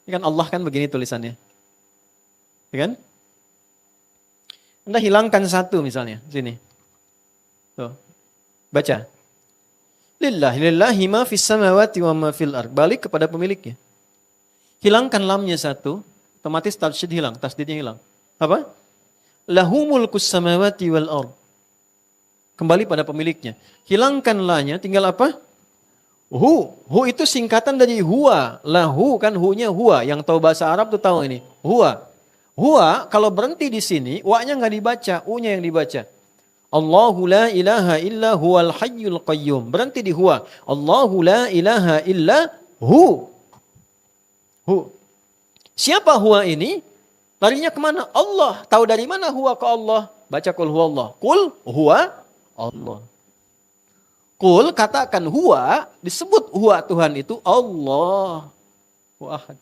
Ini kan Allah kan begini tulisannya. Ya kan? Anda hilangkan satu misalnya. Sini. Tuh. Baca. Lillahi ma fis samawati wa ma fil ard. Balik kepada pemiliknya. Hilangkan lamnya satu. Otomatis tasydid hilang. Tasdidnya hilang. Apa? Lahu mulkus samawati wal ard. Kembali pada pemiliknya. Hilangkan la-nya, tinggal apa? Hu. Hu itu singkatan dari huwa. Lahu kan hu-nya huwa. Yang tahu bahasa Arab tuh tahu ini. Huwa. Huwa kalau berhenti di sini, wa-nya nggak dibaca, u-nya yang dibaca. Allahu la ilaha illa huwal hayyul qayyum. Berhenti di huwa. Allahu la ilaha illa hu. Hu. Siapa huwa ini? Larinya kemana? Allah. Tahu dari mana huwa ke Allah? Baca kul huwa Allah. Kul huwa Allah. Kul katakan huwa, disebut huwa Tuhan itu Allah. Wahad.